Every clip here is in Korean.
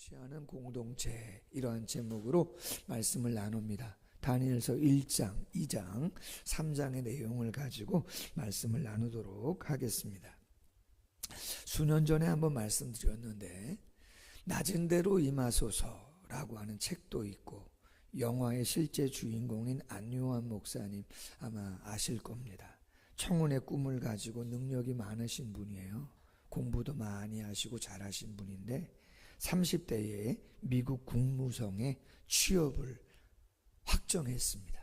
성취하는 공동체, 이러한 제목으로 말씀을 나눕니다. 다니엘서 1장, 2장, 3장의 내용을 가지고 말씀을 나누도록 하겠습니다. 수년 전에 한번 말씀드렸는데 낮은 대로 임하소서라고 하는 책도 있고 영화의 실제 주인공인 안요한 목사님 아마 아실 겁니다. 청혼의 꿈을 가지고 능력이 많으신 분이에요. 공부도 많이 하시고 잘하신 분인데 30대에 미국 국무성에 취업을 확정했습니다.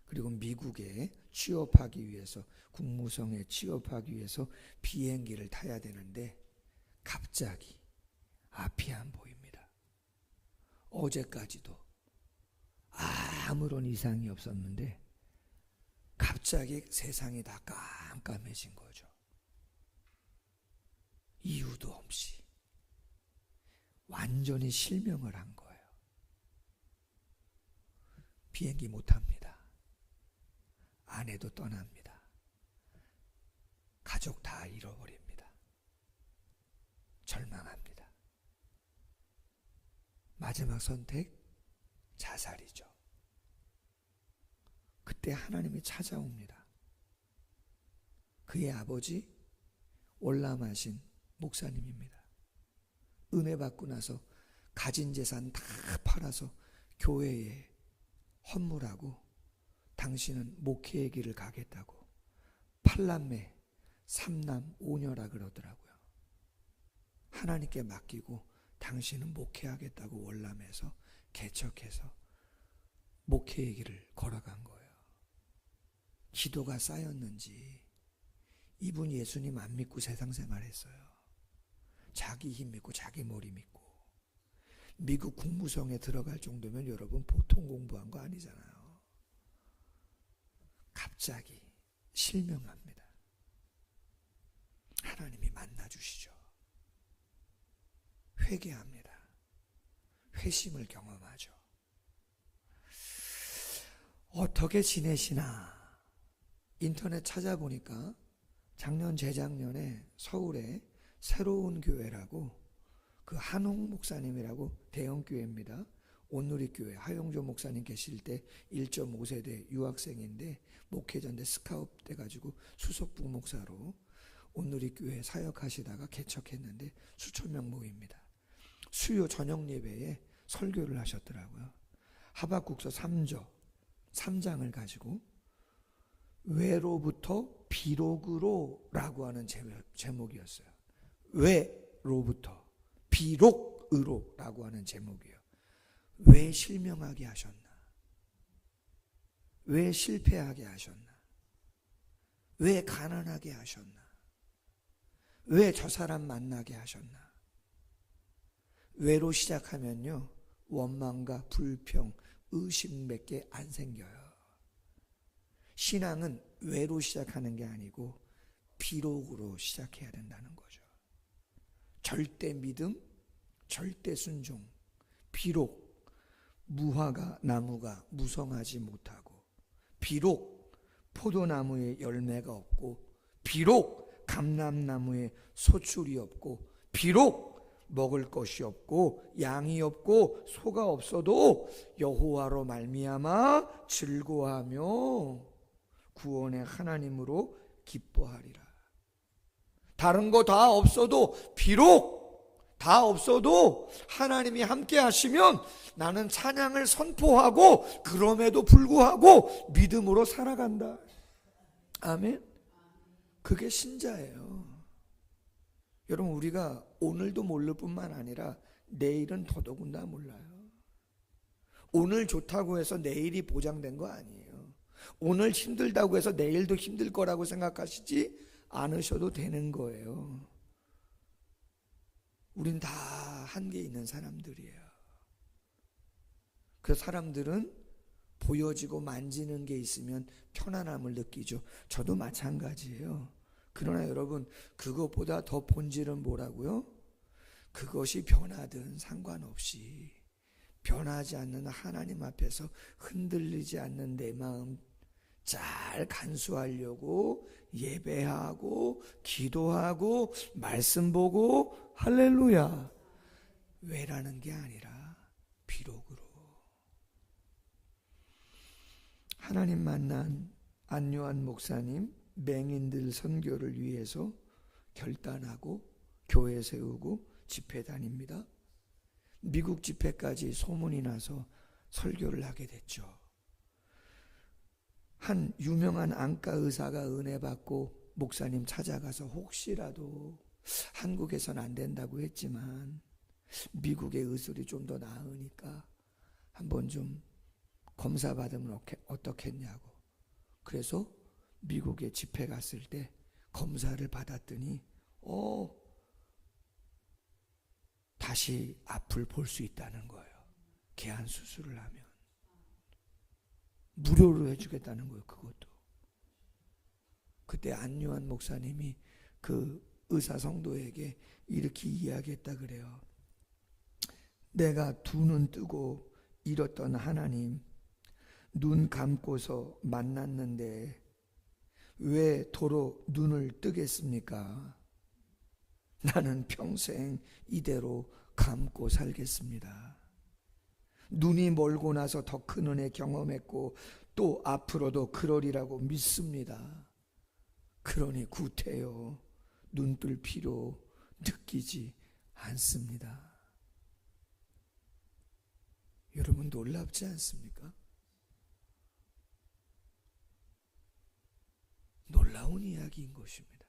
그리고 미국에 취업하기 위해서, 국무성에 취업하기 위해서 비행기를 타야 되는데 갑자기 앞이 안 보입니다. 어제까지도 아무런 이상이 없었는데 갑자기 세상이 다 깜깜해진 거죠. 이유도 없이 완전히 실명을 한 거예요. 비행기 못 탑니다. 아내도 떠납니다. 가족 다 잃어버립니다. 절망합니다. 마지막 선택, 자살이죠. 그때 하나님이 찾아옵니다. 그의 아버지 월남하신 목사님입니다. 은혜 받고 나서 가진 재산 다 팔아서 교회에 헌물하고 당신은 목회의 길을 가겠다고 8남매 3남 5녀라 그러더라고요. 하나님께 맡기고 당신은 목회하겠다고 월남에서 개척해서 목회의 길을 걸어간 거예요. 기도가 쌓였는지 이분 예수님 안 믿고 세상 생활했어요. 자기 힘 믿고 자기 머리 믿고. 미국 국무성에 들어갈 정도면 여러분 보통 공부한 거 아니잖아요. 갑자기 실명합니다. 하나님이 만나주시죠. 회개합니다. 회심을 경험하죠. 어떻게 지내시나 인터넷 찾아보니까 작년 재작년에 서울에 새로운 교회라고 그 한홍 목사님이라고 대형교회입니다. 온누리교회 하용조 목사님 계실 때 1.5세대 유학생인데 목회자인데 스카웃 돼가지고 수석 부목사로 온누리교회 사역하시다가 개척했는데 수천 명 모입니다. 수요 저녁 예배에 설교를 하셨더라고요. 하박국서 3장을 가지고 왜로부터 비록으로 라고 하는 제목이었어요. 왜로부터 비록으로 라고 하는 제목이에요. 왜 실명하게 하셨나? 왜 실패하게 하셨나? 왜 가난하게 하셨나? 왜 저 사람 만나게 하셨나? 왜로 시작하면요 원망과 불평, 의심밖에 안 생겨요. 신앙은 왜로 시작하는 게 아니고 비록으로 시작해야 된다는 거죠. 절대 믿음, 절대 순종. 비록 무화과 나무가 무성하지 못하고, 비록 포도나무에 열매가 없고, 비록 감람나무에 소출이 없고, 비록 먹을 것이 없고 양이 없고 소가 없어도 여호와로 말미암아 즐거워하며 구원의 하나님으로 기뻐하리라. 다른 거 다 없어도, 비록 다 없어도 하나님이 함께 하시면 나는 찬양을 선포하고 그럼에도 불구하고 믿음으로 살아간다. 아멘. 그게 신자예요. 여러분, 우리가 오늘도 모를 뿐만 아니라 내일은 더더군다나 몰라요. 오늘 좋다고 해서 내일이 보장된 거 아니에요. 오늘 힘들다고 해서 내일도 힘들 거라고 생각하시지 않으셔도 되는 거예요. 우린 다 한계 있는 사람들이에요. 그 사람들은 보여지고 만지는 게 있으면 편안함을 느끼죠. 저도 마찬가지예요. 그러나 여러분, 그것보다 더 본질은 뭐라고요? 그것이 변하든 상관없이 변하지 않는 하나님 앞에서 흔들리지 않는 내 마음 잘 간수하려고 예배하고 기도하고 말씀 보고 할렐루야 외라는 게 아니라 비록으로. 하나님 만난 안요한 목사님 맹인들 선교를 위해서 결단하고 교회 세우고 집회 다닙니다. 미국 집회까지 소문이 나서 설교를 하게 됐죠. 한 유명한 안과 의사가 은혜 받고 목사님 찾아가서 혹시라도 한국에선 안 된다고 했지만 미국의 의술이 좀 더 나으니까 한번 좀 검사 받으면 어떻겠냐고. 그래서 미국에 집회 갔을 때 검사를 받았더니 다시 앞을 볼 수 있다는 거예요. 개안 수술을 하면 무료로 해주겠다는 거예요. 그것도. 그때 안요한 목사님이 그 의사 성도에게 이렇게 이야기했다 그래요. 내가 두 눈 뜨고 잃었던 하나님, 눈 감고서 만났는데 왜 도로 눈을 뜨겠습니까? 나는 평생 이대로 감고 살겠습니다. 눈이 멀고 나서 더 큰 은혜 경험했고 또 앞으로도 그러리라고 믿습니다. 그러니 구태여 눈 뜰 필요 느끼지 않습니다. 여러분 놀랍지 않습니까? 놀라운 이야기인 것입니다.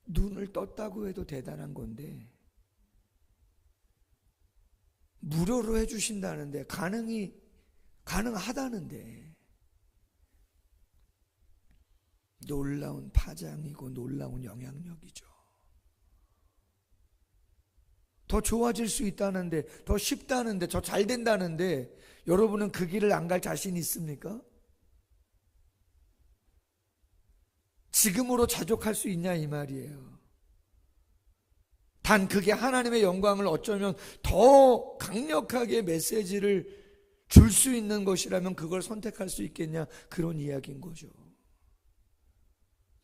눈을 떴다고 해도 대단한 건데 무료로 해주신다는데 가능하다는데 놀라운 파장이고 놀라운 영향력이죠. 더 좋아질 수 있다는데, 더 쉽다는데, 더 잘 된다는데 여러분은 그 길을 안 갈 자신 있습니까? 지금으로 자족할 수 있냐 이 말이에요. 단 그게 하나님의 영광을 어쩌면 더 강력하게 메시지를 줄 수 있는 것이라면 그걸 선택할 수 있겠냐, 그런 이야기인 거죠.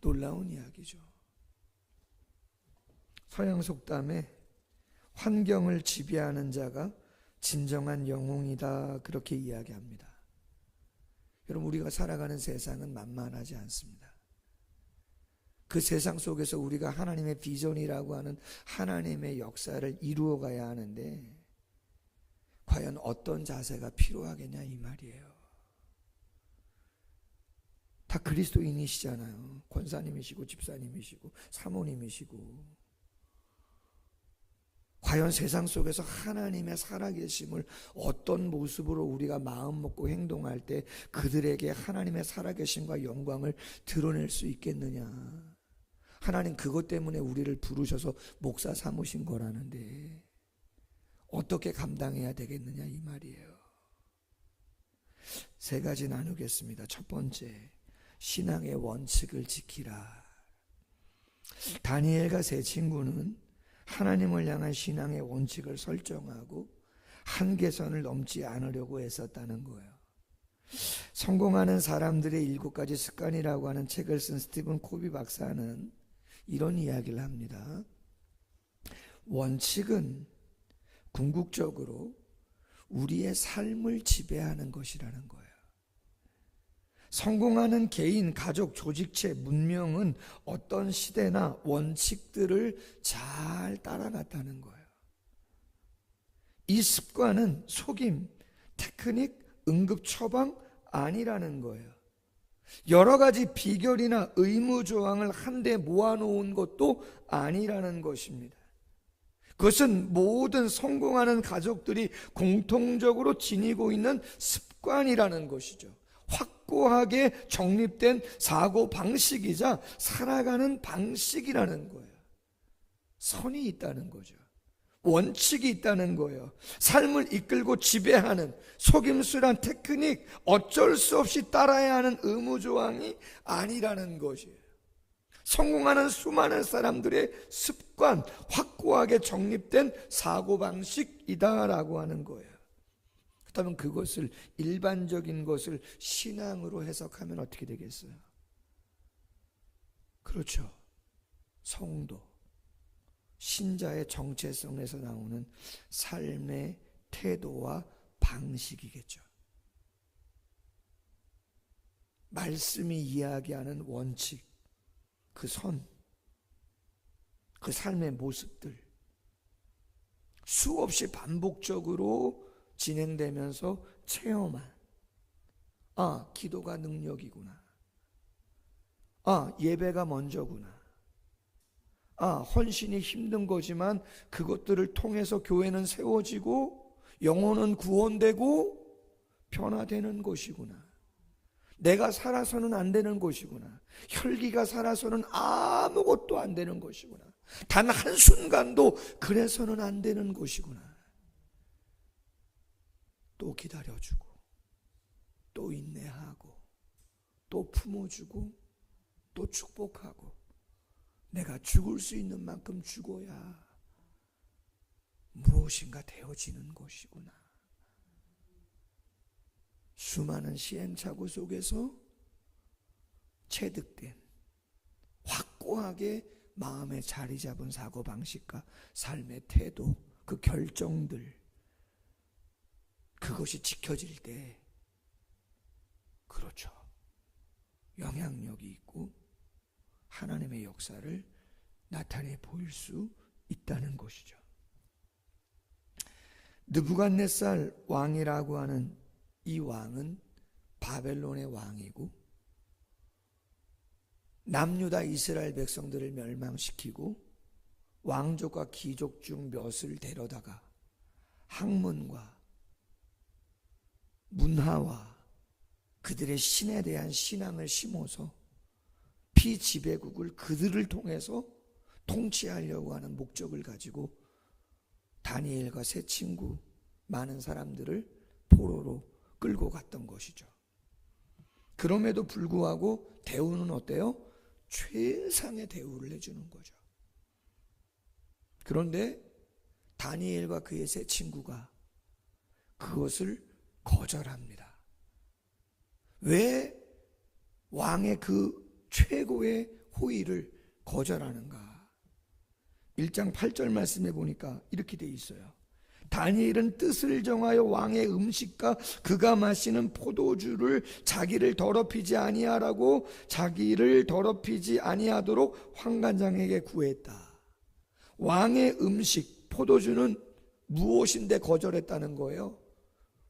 놀라운 이야기죠. 서양 속담에 환경을 지배하는 자가 진정한 영웅이다, 그렇게 이야기합니다. 여러분, 우리가 살아가는 세상은 만만하지 않습니다. 그 세상 속에서 우리가 하나님의 비전이라고 하는 하나님의 역사를 이루어가야 하는데 과연 어떤 자세가 필요하겠냐 이 말이에요. 다 그리스도인이시잖아요. 권사님이시고 집사님이시고 사모님이시고. 과연 세상 속에서 하나님의 살아계심을 어떤 모습으로 우리가 마음 먹고 행동할 때 그들에게 하나님의 살아계심과 영광을 드러낼 수 있겠느냐. 하나님 그것 때문에 우리를 부르셔서 목사 삼으신 거라는데 어떻게 감당해야 되겠느냐 이 말이에요. 세 가지 나누겠습니다. 첫 번째, 신앙의 원칙을 지키라. 다니엘과 세 친구는 하나님을 향한 신앙의 원칙을 설정하고 한계선을 넘지 않으려고 애썼다는 거예요. 성공하는 사람들의 7가지 습관이라고 하는 책을 쓴 스티븐 코비 박사는 이런 이야기를 합니다. 원칙은 궁극적으로 우리의 삶을 지배하는 것이라는 거예요. 성공하는 개인, 가족, 조직체, 문명은 어떤 시대나 원칙들을 잘 따라갔다는 거예요. 이 습관은 속임, 테크닉, 응급 처방 아니라는 거예요. 여러 가지 비결이나 의무조항을 한데 모아놓은 것도 아니라는 것입니다. 그것은 모든 성공하는 가족들이 공통적으로 지니고 있는 습관이라는 것이죠. 확고하게 정립된 사고 방식이자 살아가는 방식이라는 거예요. 선이 있다는 거죠. 원칙이 있다는 거예요. 삶을 이끌고 지배하는 속임수란 테크닉, 어쩔 수 없이 따라야 하는 의무조항이 아니라는 것이에요. 성공하는 수많은 사람들의 습관, 확고하게 정립된 사고방식이다라고 하는 거예요. 그렇다면 그것을, 일반적인 것을 신앙으로 해석하면 어떻게 되겠어요? 그렇죠. 성도, 신자의 정체성에서 나오는 삶의 태도와 방식이겠죠. 말씀이 이야기하는 원칙, 그 선, 그 삶의 모습들 수없이 반복적으로 진행되면서 체험한, 기도가 능력이구나, 예배가 먼저구나, 헌신이 힘든 거지만 그것들을 통해서 교회는 세워지고 영혼은 구원되고 변화되는 것이구나, 내가 살아서는 안 되는 것이구나, 혈기가 살아서는 아무것도 안 되는 것이구나, 단 한순간도 그래서는 안 되는 것이구나. 또 기다려주고 또 인내하고 또 품어주고 또 축복하고, 내가 죽을 수 있는 만큼 죽어야 무엇인가 되어지는 것이구나. 수많은 시행착오 속에서 체득된 확고하게 마음에 자리 잡은 사고방식과 삶의 태도, 그 결정들, 그것이 지켜질 때, 그렇죠, 영향력이 있고 하나님의 역사를 나타내 보일 수 있다는 것이죠. 느부갓네살 왕이라고 하는 이 왕은 바벨론의 왕이고 남유다 이스라엘 백성들을 멸망시키고 왕족과 귀족 중 몇을 데려다가 학문과 문화와 그들의 신에 대한 신앙을 심어서 피지배국을 그들을 통해서 통치하려고 하는 목적을 가지고 다니엘과 세 친구 많은 사람들을 포로로 끌고 갔던 것이죠. 그럼에도 불구하고 대우는 어때요? 최상의 대우를 해주는 거죠. 그런데 다니엘과 그의 세 친구가 그것을 거절합니다. 왜 왕의 그 최고의 호의를 거절하는가? 1장 8절 말씀에 보니까 이렇게 돼 있어요. 다니엘은 뜻을 정하여 왕의 음식과 그가 마시는 포도주를 자기를 더럽히지 아니하라고 자기를 더럽히지 아니하도록 환관장에게 구했다. 왕의 음식, 포도주는 무엇인데 거절했다는 거예요?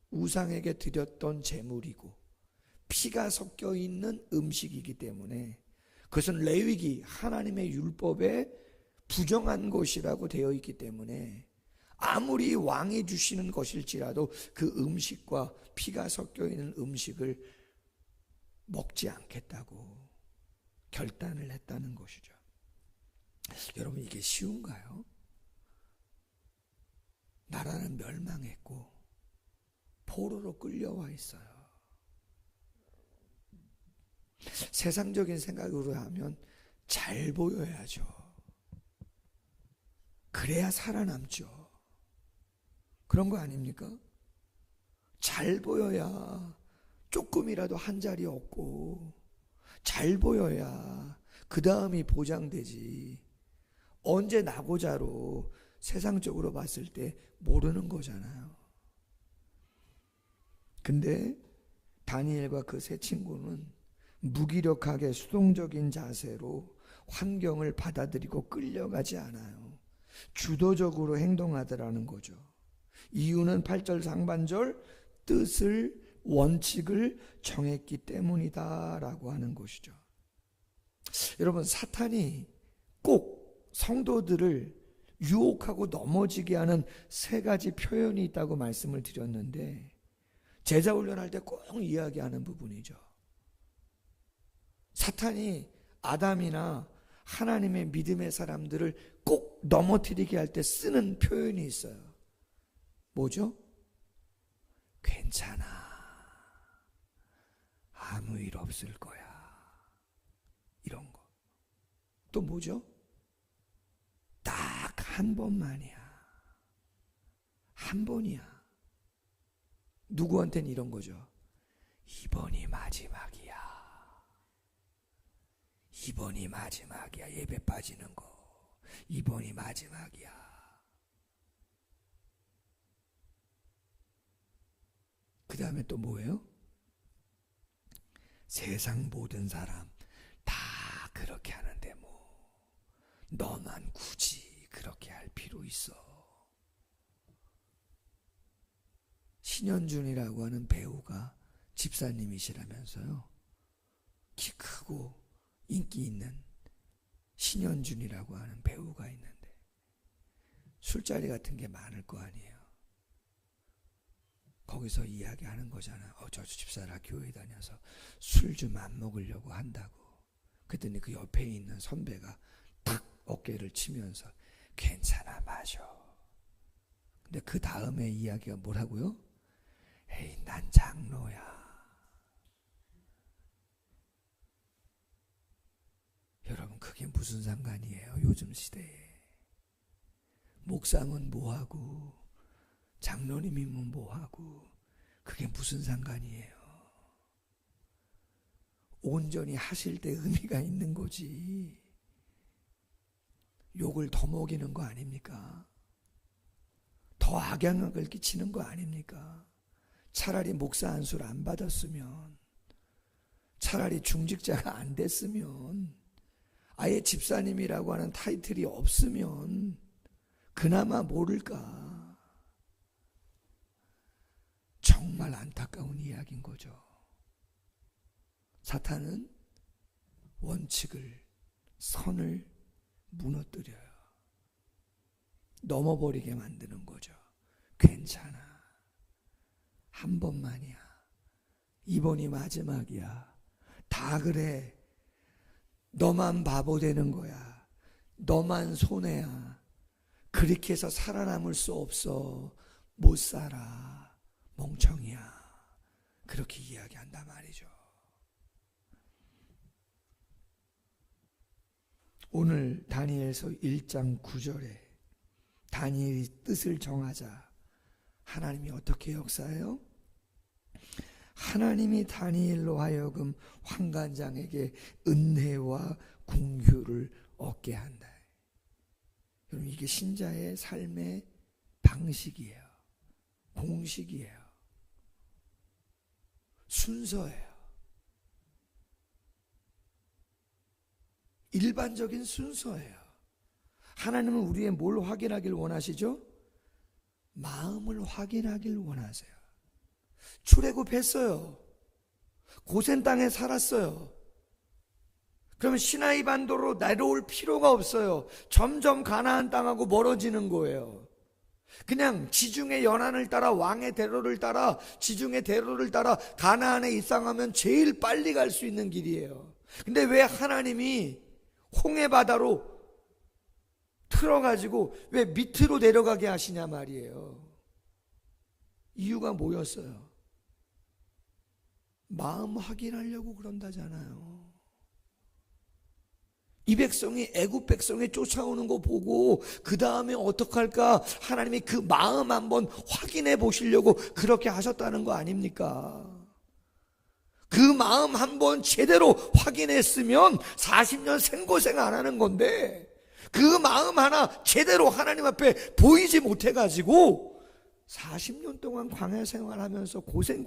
우상에게 드렸던 제물이고 피가 섞여 있는 음식이기 때문에 그것은 레위기, 하나님의 율법에 부정한 것이라고 되어 있기 때문에 아무리 왕이 주시는 것일지라도 그 음식과 피가 섞여 있는 음식을 먹지 않겠다고 결단을 했다는 것이죠. 여러분, 이게 쉬운가요? 나라는 멸망했고 포로로 끌려와 있어요. 세상적인 생각으로 하면 잘 보여야죠. 그래야 살아남죠. 그런 거 아닙니까? 잘 보여야 조금이라도 한 자리 얻고, 잘 보여야 그 다음이 보장되지. 언제 나고자로 세상적으로 봤을 때 모르는 거잖아요. 근데 다니엘과 그 세 친구는 무기력하게 수동적인 자세로 환경을 받아들이고 끌려가지 않아요. 주도적으로 행동하더라는 거죠. 이유는 8절 상반절 뜻을, 원칙을 정했기 때문이다 라고 하는 것이죠. 여러분, 사탄이 꼭 성도들을 유혹하고 넘어지게 하는 세 가지 표현이 있다고 말씀을 드렸는데, 제자 훈련할 때 꼭 이야기하는 부분이죠. 사탄이 아담이나 하나님의 믿음의 사람들을 꼭 넘어뜨리게 할 때 쓰는 표현이 있어요. 뭐죠? 괜찮아, 아무 일 없을 거야, 이런 거. 또 뭐죠? 딱 한 번만이야, 한 번이야. 누구한테는 이런 거죠. 이번이 마지막이야, 이번이 마지막이야, 예배 빠지는 거. 이번이 마지막이야. 그 다음에 또 뭐예요? 세상 모든 사람 다 그렇게 하는데 뭐 너만 굳이 그렇게 할 필요 있어. 신현준이라고 하는 배우가 집사님이시라면서요. 키 크고 인기 있는 신현준이라고 하는 배우가 있는데 술자리 같은 게 많을 거 아니에요. 거기서 이야기하는 거잖아. 저 집사라 교회 다녀서 술 좀 안 먹으려고 한다고. 그랬더니 그 옆에 있는 선배가 탁 어깨를 치면서 괜찮아 마셔. 근데 그 다음에 이야기가 뭐라고요? 에이 난 장로야. 여러분 그게 무슨 상관이에요? 요즘 시대에. 목사면 뭐하고 장로님이면 뭐하고 그게 무슨 상관이에요? 온전히 하실 때 의미가 있는 거지. 욕을 더 먹이는 거 아닙니까? 더 악영향을 끼치는 거 아닙니까? 차라리 목사 안수를 안 받았으면, 차라리 중직자가 안 됐으면, 아예 집사님이라고 하는 타이틀이 없으면 그나마 모를까. 정말 안타까운 이야기인 거죠. 사탄은 원칙을, 선을 무너뜨려요. 넘어버리게 만드는 거죠. 괜찮아. 한 번만이야. 이번이 마지막이야. 다 그래. 너만 바보 되는 거야. 너만 손해야. 그렇게 해서 살아남을 수 없어. 못 살아. 멍청이야. 그렇게 이야기한단 말이죠. 오늘 다니엘서 1장 9절에 다니엘이 뜻을 정하자 하나님이 어떻게 역사해요? 하나님이 다니엘로 하여금 환관장에게 은혜와 긍휼을 얻게 한다. 여러분 이게 신자의 삶의 방식이에요. 공식이에요. 순서예요. 일반적인 순서예요. 하나님은 우리의 뭘 확인하길 원하시죠? 마음을 확인하길 원하세요. 출애굽했어요. 고센 땅에 살았어요. 그러면 시나이 반도로 내려올 필요가 없어요. 점점 가나안 땅하고 멀어지는 거예요. 그냥 지중해 연안을 따라 왕의 대로를 따라 지중해 대로를 따라 가나안에 입성하면 제일 빨리 갈 수 있는 길이에요. 근데 왜 하나님이 홍해 바다로 틀어가지고 왜 밑으로 내려가게 하시냐 말이에요. 이유가 뭐였어요? 마음 확인하려고 그런다잖아요. 이 백성이 애굽 백성이 쫓아오는 거 보고 그 다음에 어떡할까 하나님이 그 마음 한번 확인해 보시려고 그렇게 하셨다는 거 아닙니까? 그 마음 한번 제대로 확인했으면 40년 생고생 안 하는 건데 그 마음 하나 제대로 하나님 앞에 보이지 못해가지고 40년 동안 광야 생활하면서 고생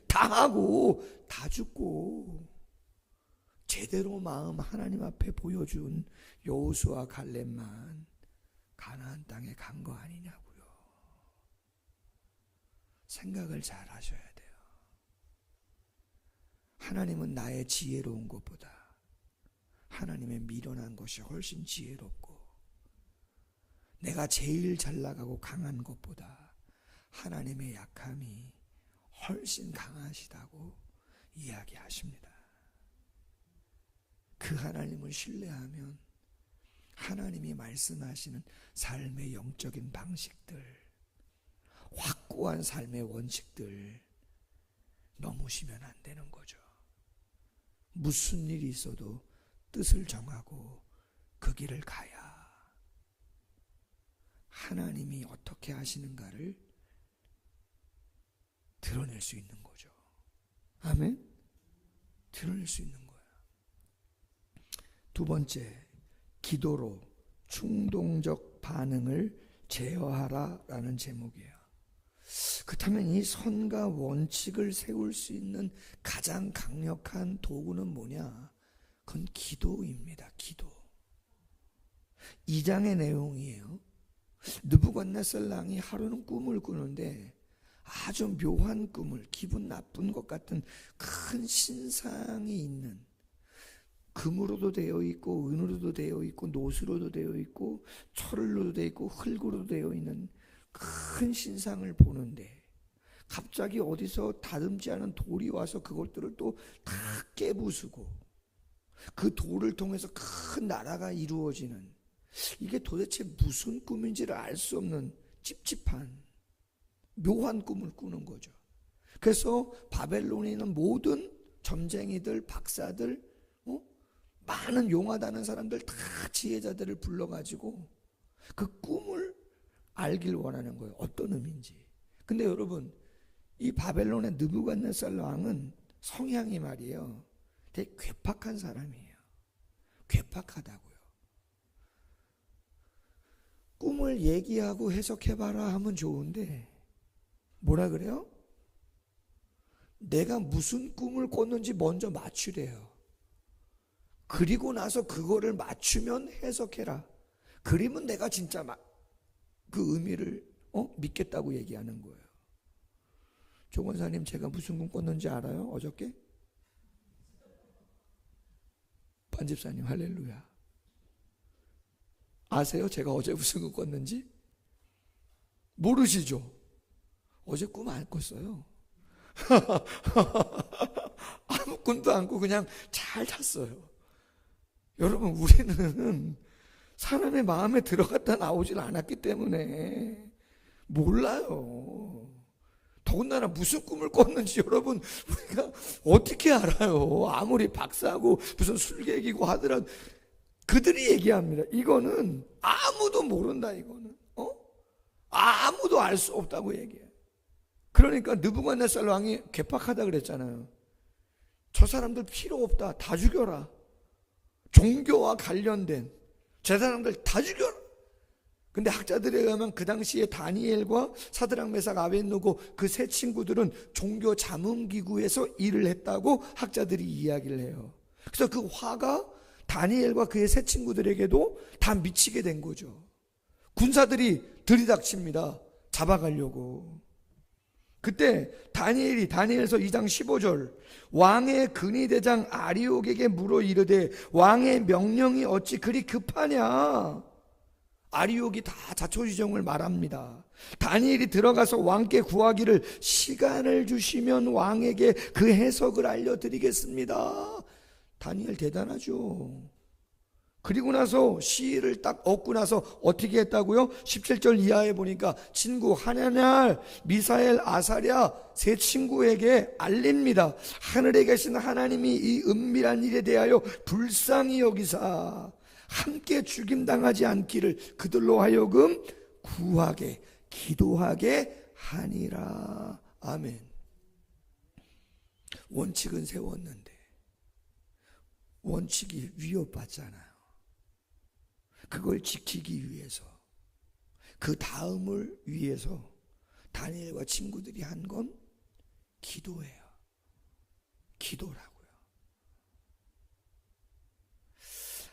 다 하고 다 죽고 제대로 마음 하나님 앞에 보여준 여호수아 갈렙만 가나안 땅에 간 거 아니냐고요. 생각을 잘 하셔야 돼요. 하나님은 나의 지혜로운 것보다 하나님의 미련한 것이 훨씬 지혜롭고 내가 제일 잘 나가고 강한 것보다 하나님의 약함이 훨씬 강하시다고 이야기하십니다. 그 하나님을 신뢰하면 하나님이 말씀하시는 삶의 영적인 방식들, 확고한 삶의 원칙들 넘으시면 안 되는 거죠. 무슨 일이 있어도 뜻을 정하고 그 길을 가야 하나님이 어떻게 하시는가를 드러낼 수 있는 거죠. 아멘? 드러낼 수 있는 거예요. 두 번째, 기도로 충동적 반응을 제어하라라는 제목이에요. 그렇다면 이 선과 원칙을 세울 수 있는 가장 강력한 도구는 뭐냐? 그건 기도입니다. 기도. 2장의 내용이에요. 느부갓네살 왕이 하루는 꿈을 꾸는데 아주 묘한 꿈을, 기분 나쁜 것 같은 큰 신상이 있는, 금으로도 되어 있고 은으로도 되어 있고 노수로도 되어 있고 철로도 되어 있고 흙으로도 되어 있는 큰 신상을 보는데, 갑자기 어디서 다듬지 않은 돌이 와서 그것들을 또 다 깨부수고 그 돌을 통해서 큰 나라가 이루어지는, 이게 도대체 무슨 꿈인지를 알 수 없는 찝찝한 묘한 꿈을 꾸는 거죠. 그래서 바벨론에 있는 모든 점쟁이들, 박사들, 많은 용하다는 사람들, 다 지혜자들을 불러가지고 그 꿈을 알길 원하는 거예요. 어떤 의미인지. 근데 여러분, 이 바벨론의 느부갓네살 왕은 성향이 말이에요, 되게 괴팍한 사람이에요. 괴팍하다고요. 꿈을 얘기하고 해석해봐라 하면 좋은데 뭐라 그래요? 내가 무슨 꿈을 꿨는지 먼저 맞추래요. 그리고 나서 그거를 맞추면 해석해라. 그러면 내가 진짜 그 의미를 믿겠다고 얘기하는 거예요. 조건사님, 제가 무슨 꿈 꿨는지 알아요? 어저께? 반집사님, 할렐루야. 아세요? 제가 어제 무슨 꿈 꿨는지? 모르시죠? 어제 꿈 안 꿨어요. 아무 꿈도 안 꾸고 그냥 잘 잤어요. 여러분, 우리는 사람의 마음에 들어갔다 나오질 않았기 때문에 몰라요. 더군다나 무슨 꿈을 꿨는지 여러분, 우리가 어떻게 알아요? 아무리 박사하고 무슨 술객이고 하더라도 그들이 얘기합니다. 이거는 아무도 모른다. 이거는 아무도 알 수 없다고 얘기해요. 그러니까 느부갓네살 왕이 괴팍하다 그랬잖아요. 저 사람들 필요 없다. 다 죽여라. 종교와 관련된 제 사람들 다 죽여라. 근데 학자들에 의하면 그 당시에 다니엘과 사드락 메삭 아벳느고 그 세 친구들은 종교 자문기구에서 일을 했다고 학자들이 이야기를 해요. 그래서 그 화가 다니엘과 그의 세 친구들에게도 다 미치게 된 거죠. 군사들이 들이닥칩니다. 잡아가려고. 그때 다니엘서 2장 15절, 왕의 근위대장 아리옥에게 물어 이르되 왕의 명령이 어찌 그리 급하냐. 아리옥이 다 자초지종을 말합니다. 다니엘이 들어가서 왕께 구하기를 시간을 주시면 왕에게 그 해석을 알려드리겠습니다. 다니엘 대단하죠. 그리고 나서 시를 딱 얻고 나서 어떻게 했다고요? 17절 이하에 보니까 친구 하냐냐, 미사엘, 아사랴 세 친구에게 알립니다. 하늘에 계신 하나님이 이 은밀한 일에 대하여 불쌍히 여기사 함께 죽임당하지 않기를 그들로 하여금 구하게 기도하게 하니라. 아멘. 원칙은 세웠는데 원칙이 위협받잖아요. 그걸 지키기 위해서, 그 다음을 위해서 다니엘과 친구들이 한 건 기도예요. 기도라고요.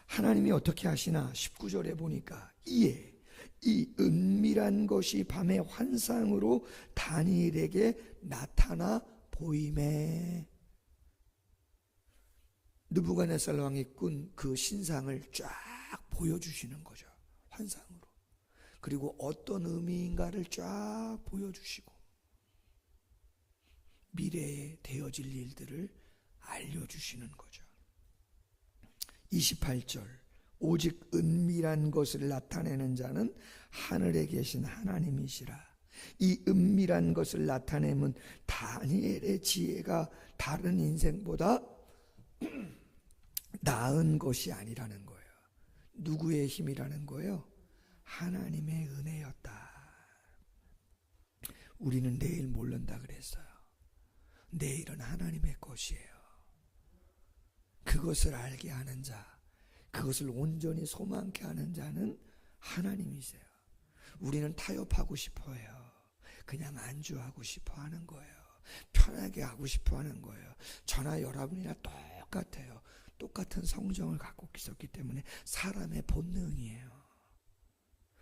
하나님이 어떻게 하시나 19절에 보니까 이에 이 은밀한 것이 밤의 환상으로 다니엘에게 나타나 보이매. 느부갓네살 왕이 꾼 그 신상을 쫙 보여주시는 거죠. 환상으로. 그리고 어떤 의미인가를 쫙 보여주시고 미래에 되어질 일들을 알려주시는 거죠. 28절, 오직 은밀한 것을 나타내는 자는 하늘에 계신 하나님이시라. 이 은밀한 것을 나타내면 다니엘의 지혜가 다른 인생보다 나은 것이 아니라는 거예요. 누구의 힘이라는 거예요? 하나님의 은혜였다. 우리는 내일 모른다 그랬어요. 내일은 하나님의 것이에요. 그것을 알게 하는 자, 그것을 온전히 소망케 하는 자는 하나님이세요. 우리는 타협하고 싶어해요. 그냥 안주하고 싶어 하는 거예요. 편하게 하고 싶어 하는 거예요. 저나 여러분이나 똑같아요. 똑같은 성정을 갖고 있었기 때문에 사람의 본능이에요.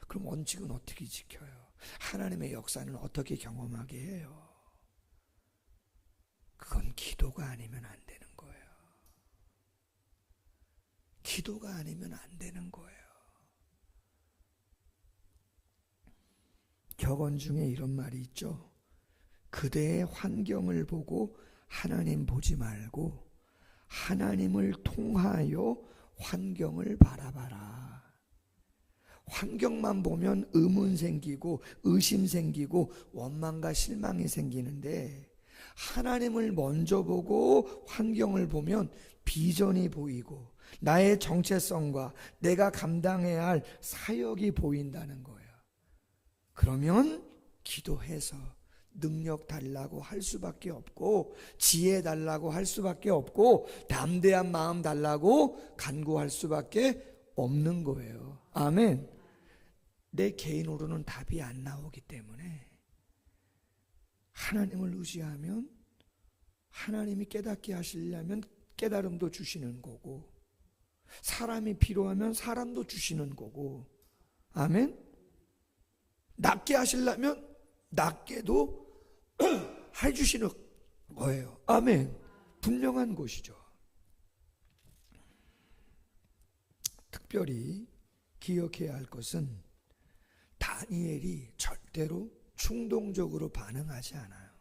그럼 원칙은 어떻게 지켜요? 하나님의 역사는 어떻게 경험하게 해요? 그건 기도가 아니면 안 되는 거예요. 기도가 아니면 안 되는 거예요. 격언 중에 이런 말이 있죠. 그대의 환경을 보고 하나님 보지 말고 하나님을 통하여 환경을 바라봐라. 환경만 보면 의문 생기고 의심 생기고 원망과 실망이 생기는데, 하나님을 먼저 보고 환경을 보면 비전이 보이고 나의 정체성과 내가 감당해야 할 사역이 보인다는 거예요. 그러면 기도해서 능력 달라고 할 수밖에 없고, 지혜 달라고 할 수밖에 없고, 담대한 마음 달라고 간구할 수밖에 없는 거예요. 아멘. 내 개인으로는 답이 안 나오기 때문에 하나님을 의지하면 하나님이 깨닫게 하시려면 깨달음도 주시는 거고, 사람이 필요하면 사람도 주시는 거고, 아멘. 낫게 하시려면 낫게도 해주시는 거예요. 아멘. 분명한 것이죠. 특별히 기억해야 할 것은 다니엘이 절대로 충동적으로 반응하지 않아요.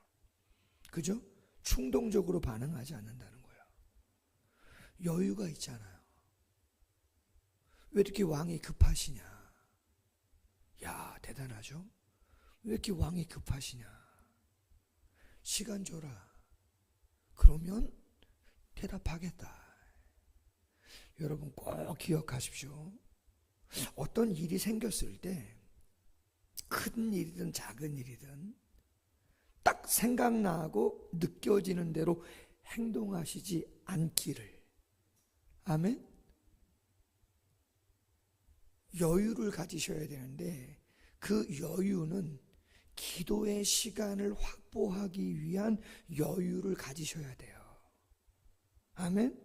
그죠? 충동적으로 반응하지 않는다는 거예요. 여유가 있잖아요. 왜 이렇게 왕이 급하시냐? 야, 대단하죠? 왜 이렇게 왕이 급하시냐? 시간 줘라. 그러면 대답하겠다. 여러분 꼭 기억하십시오. 어떤 일이 생겼을 때 큰 일이든 작은 일이든 딱 생각나고 느껴지는 대로 행동하시지 않기를. 아멘. 여유를 가지셔야 되는데, 그 여유는 기도의 시간을 확보하기 위한 여유를 가지셔야 돼요. 아멘.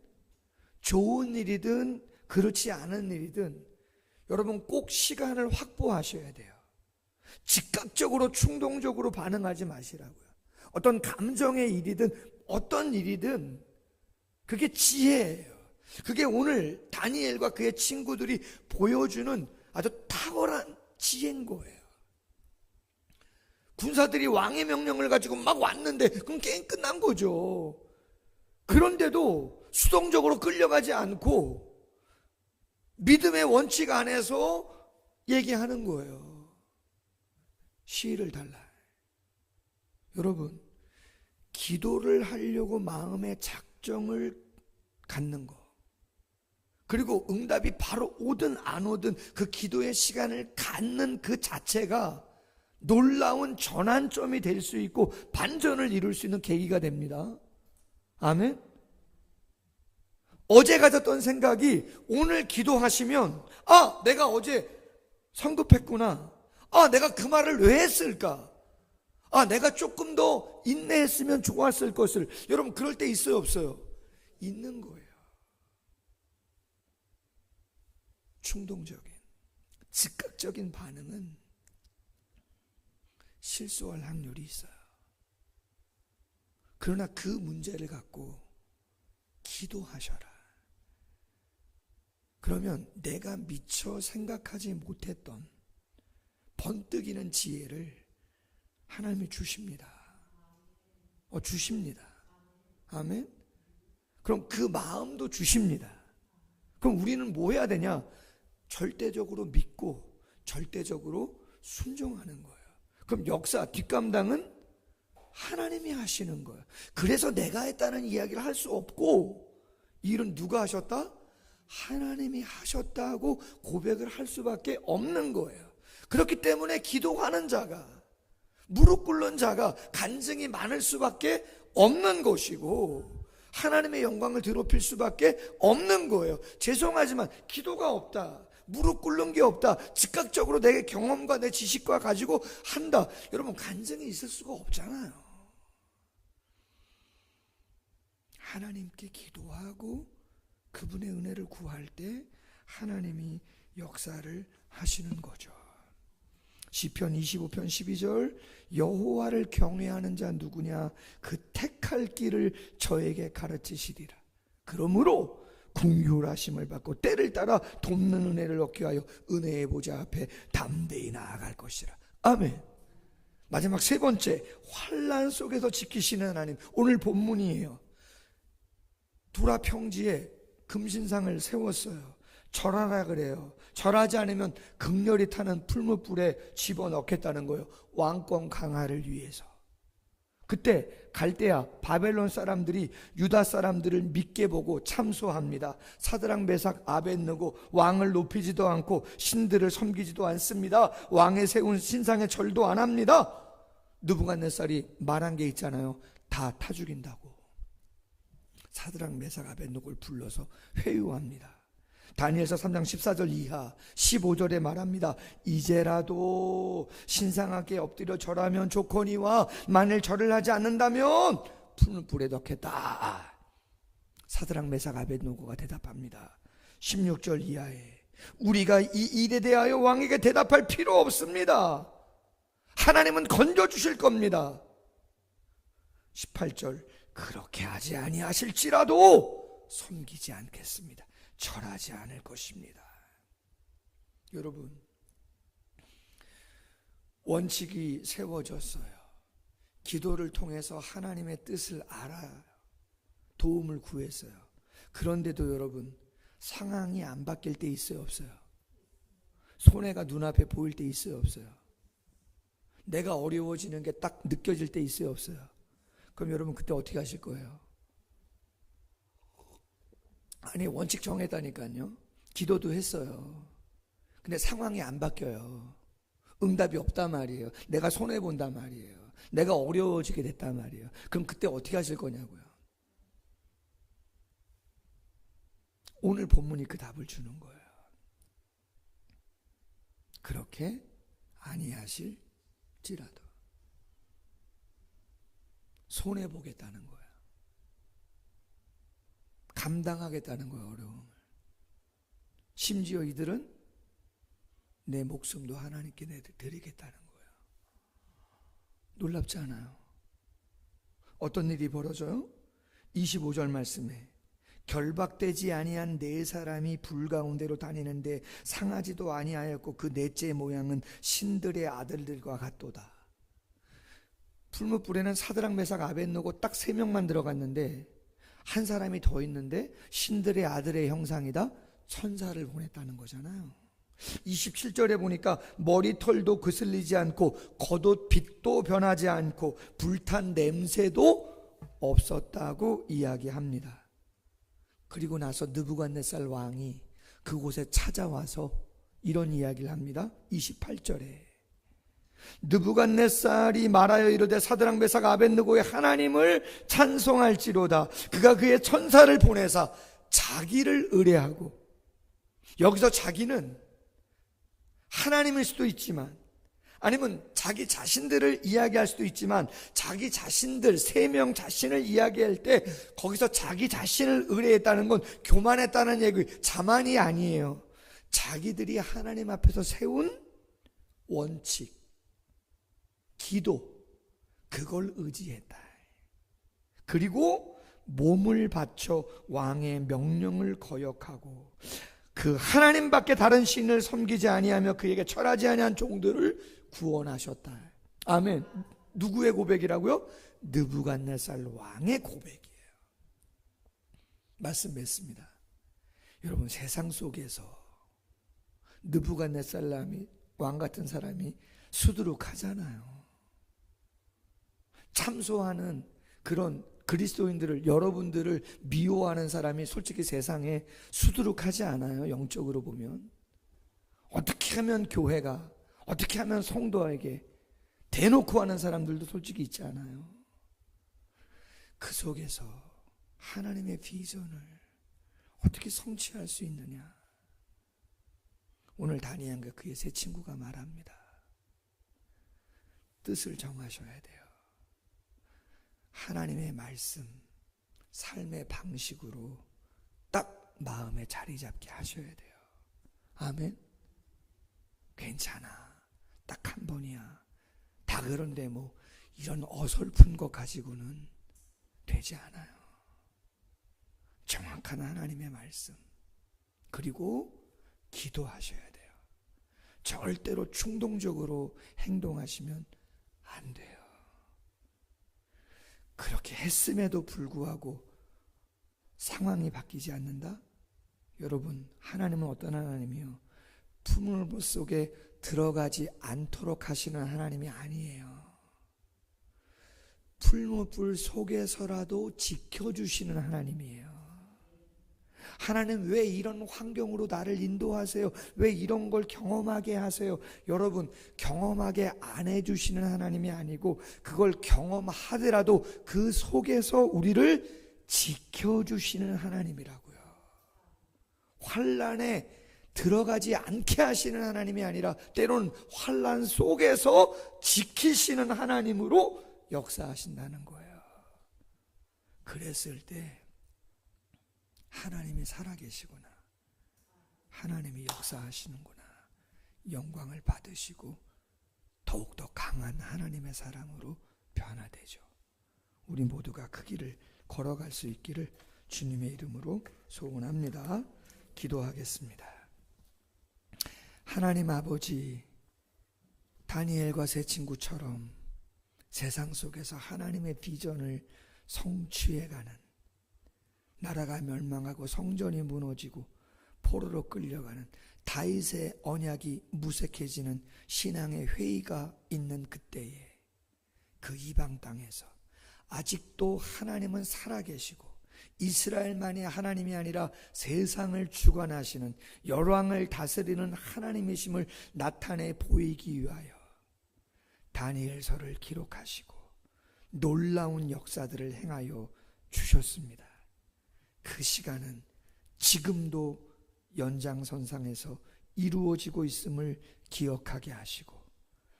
좋은 일이든 그렇지 않은 일이든 여러분 꼭 시간을 확보하셔야 돼요. 즉각적으로 충동적으로 반응하지 마시라고요. 어떤 감정의 일이든 어떤 일이든 그게 지혜예요. 그게 오늘 다니엘과 그의 친구들이 보여주는 아주 탁월한 지혜인 거예요. 군사들이 왕의 명령을 가지고 막 왔는데 그럼 게임 끝난 거죠. 그런데도 수동적으로 끌려가지 않고 믿음의 원칙 안에서 얘기하는 거예요. 시일을 달라. 여러분, 기도를 하려고 마음의 작정을 갖는 거, 그리고 응답이 바로 오든 안 오든 그 기도의 시간을 갖는 그 자체가 놀라운 전환점이 될 수 있고 반전을 이룰 수 있는 계기가 됩니다. 아멘. 어제 가졌던 생각이 오늘 기도하시면, 아, 내가 어제 성급했구나. 아, 내가 그 말을 왜 했을까? 아, 내가 조금 더 인내했으면 좋았을 것을. 여러분 그럴 때 있어요, 없어요? 있는 거예요. 충동적인, 즉각적인 반응은 실수할 확률이 있어요. 그러나 그 문제를 갖고 기도하셔라. 그러면 내가 미처 생각하지 못했던 번뜩이는 지혜를 하나님이 주십니다. 주십니다. 아멘. 그럼 그 마음도 주십니다. 그럼 우리는 뭐 해야 되냐? 절대적으로 믿고 절대적으로 순종하는 거예요. 그럼 역사 뒷감당은 하나님이 하시는 거예요. 그래서 내가 했다는 이야기를 할 수 없고, 이 일은 누가 하셨다? 하나님이 하셨다고 고백을 할 수밖에 없는 거예요. 그렇기 때문에 기도하는 자가, 무릎 꿇는 자가 간증이 많을 수밖에 없는 것이고, 하나님의 영광을 더럽힐 수밖에 없는 거예요. 죄송하지만 기도가 없다, 무릎 꿇는 게 없다, 즉각적으로 내 경험과 내 지식과 가지고 한다, 여러분 간증이 있을 수가 없잖아요. 하나님께 기도하고 그분의 은혜를 구할 때 하나님이 역사를 하시는 거죠. 시편 25편 12절, 여호와를 경외하는 자 누구냐, 그 택할 길을 저에게 가르치시리라. 그러므로 긍휼하심을 받고 때를 따라 돕는 은혜를 얻게 하여 은혜의 보좌 앞에 담대히 나아갈 것이라. 아멘. 마지막 세 번째, 환난 속에서 지키시는 하나님. 오늘 본문이에요. 두라 평지에 금신상을 세웠어요. 절하라 그래요. 절하지 않으면 극렬히 타는 풀무불에 집어넣겠다는 거예요. 왕권 강화를 위해서. 그때 갈대아 바벨론 사람들이 유다 사람들을 믿게 보고 참소합니다. 사드락 메삭 아벳느고 왕을 높이지도 않고 신들을 섬기지도 않습니다. 왕의 세운 신상에 절도 안 합니다. 느부갓네살이 말한 게 있잖아요. 다 타 죽인다고. 사드락 메삭 아벳느고를 불러서 회유합니다. 다니엘서 3장 14절 이하 15절에 말합니다. 이제라도 신상하게 엎드려 절하면 좋거니와 만일 절을 하지 않는다면 불에 넣겠다. 사드락 메삭 아벳느고가 대답합니다. 16절 이하에 우리가 이 일에 대하여 왕에게 대답할 필요 없습니다. 하나님은 건져주실 겁니다. 18절 그렇게 하지 아니하실지라도 섬기지 않겠습니다. 절하지 않을 것입니다. 여러분, 원칙이 세워졌어요. 기도를 통해서 하나님의 뜻을 알아요. 도움을 구했어요. 그런데도 여러분, 상황이 안 바뀔 때 있어요, 없어요? 손해가 눈앞에 보일 때 있어요, 없어요? 내가 어려워지는 게 딱 느껴질 때 있어요, 없어요? 그럼 여러분 그때 어떻게 하실 거예요? 아니, 원칙 정했다니까요. 기도도 했어요. 근데 상황이 안 바뀌어요. 응답이 없단 말이에요. 내가 손해본단 말이에요. 내가 어려워지게 됐단 말이에요. 그럼 그때 어떻게 하실 거냐고요. 오늘 본문이 그 답을 주는 거예요. 그렇게 아니하실지라도 손해보겠다는 거예요. 감당하겠다는 거예요, 어려움을. 심지어 이들은 내 목숨도 하나님께 드리겠다는 거예요. 놀랍지 않아요? 어떤 일이 벌어져요? 25절 말씀에 결박되지 아니한 네 사람이 불 가운데로 다니는데 상하지도 아니하였고 그 넷째 모양은 신들의 아들들과 같도다. 풀무불에는 사드락 메삭 아벳느고 딱 3명만 들어갔는데 한 사람이 더 있는데 신들의 아들의 형상이다, 천사를 보냈다는 거잖아요. 27절에 보니까 머리털도 그슬리지 않고 겉옷 빛도 변하지 않고 불탄 냄새도 없었다고 이야기합니다. 그리고 나서 느부갓네살 왕이 그곳에 찾아와서 이런 이야기를 합니다. 28절에 느부갓네살이 말하여 이르되 사드락 메삭 아벳느고의 하나님을 찬송할지로다. 그가 그의 천사를 보내사 자기를 의뢰하고, 여기서 자기는 하나님일 수도 있지만 아니면 자기 자신들을 이야기할 수도 있지만 자기 자신들 3명 자신을 이야기할 때 거기서 자기 자신을 의뢰했다는 건 교만했다는 얘기, 자만이 아니에요. 자기들이 하나님 앞에서 세운 원칙, 기도, 그걸 의지했다. 그리고 몸을 바쳐 왕의 명령을 거역하고 그 하나님밖에 다른 신을 섬기지 아니하며 그에게 절하지 아니한 종들을 구원하셨다. 아멘. 누구의 고백이라고요? 느부갓네살 왕의 고백이에요. 말씀 맺습니다. 여러분, 세상 속에서 느부갓네살 왕 같은 사람이 수두룩하잖아요. 참소하는 그런 그리스도인들을, 여러분들을 미워하는 사람이 솔직히 세상에 수두룩하지 않아요. 영적으로 보면 어떻게 하면 교회가, 어떻게 하면 성도에게 대놓고 하는 사람들도 솔직히 있지 않아요. 그 속에서 하나님의 비전을 어떻게 성취할 수 있느냐? 오늘 다니엘과 그의 세 친구가 말합니다. 뜻을 정하셔야 돼요. 하나님의 말씀, 삶의 방식으로 딱 마음에 자리 잡게 하셔야 돼요. 아멘. 괜찮아. 딱 한 번이야. 다 그런데 뭐 이런 어설픈 거 가지고는 되지 않아요. 정확한 하나님의 말씀, 그리고 기도하셔야 돼요. 절대로 충동적으로 행동하시면 안 돼요. 그렇게 했음에도 불구하고 상황이 바뀌지 않는다? 여러분, 하나님은 어떤 하나님이요? 풀무불 속에 들어가지 않도록 하시는 하나님이 아니에요. 풀무불 속에서라도 지켜주시는 하나님이에요. 하나님, 왜 이런 환경으로 나를 인도하세요? 왜 이런 걸 경험하게 하세요? 여러분, 경험하게 안 해주시는 하나님이 아니고 그걸 경험하더라도 그 속에서 우리를 지켜주시는 하나님이라고요. 환난에 들어가지 않게 하시는 하나님이 아니라 때로는 환난 속에서 지키시는 하나님으로 역사하신다는 거예요. 그랬을 때 하나님이 살아계시구나, 하나님이 역사하시는구나, 영광을 받으시고 더욱더 강한 하나님의 사람으로 변화되죠. 우리 모두가 그 길을 걸어갈 수 있기를 주님의 이름으로 소원합니다. 기도하겠습니다. 하나님 아버지, 다니엘과 세 친구처럼 세상 속에서 하나님의 비전을 성취해가는, 나라가 멸망하고 성전이 무너지고 포로로 끌려가는 다윗의 언약이 무색해지는 신앙의 회의가 있는 그때에 그 이방 땅에서 아직도 하나님은 살아계시고 이스라엘만이 하나님이 아니라 세상을 주관하시는, 열왕을 다스리는 하나님이심을 나타내 보이기 위하여 다니엘서를 기록하시고 놀라운 역사들을 행하여 주셨습니다. 그 시간은 지금도 연장선상에서 이루어지고 있음을 기억하게 하시고,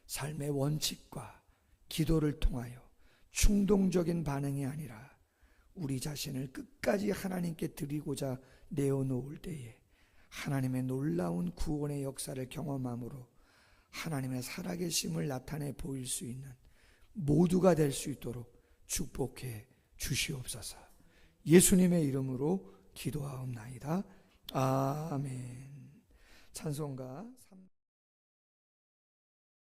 삶의 원칙과 기도를 통하여 충동적인 반응이 아니라 우리 자신을 끝까지 하나님께 드리고자 내어놓을 때에 하나님의 놀라운 구원의 역사를 경험함으로 하나님의 살아계심을 나타내 보일 수 있는 모두가 될 수 있도록 축복해 주시옵소서. 예수님의 이름으로 기도하옵나이다. 아멘. 찬송가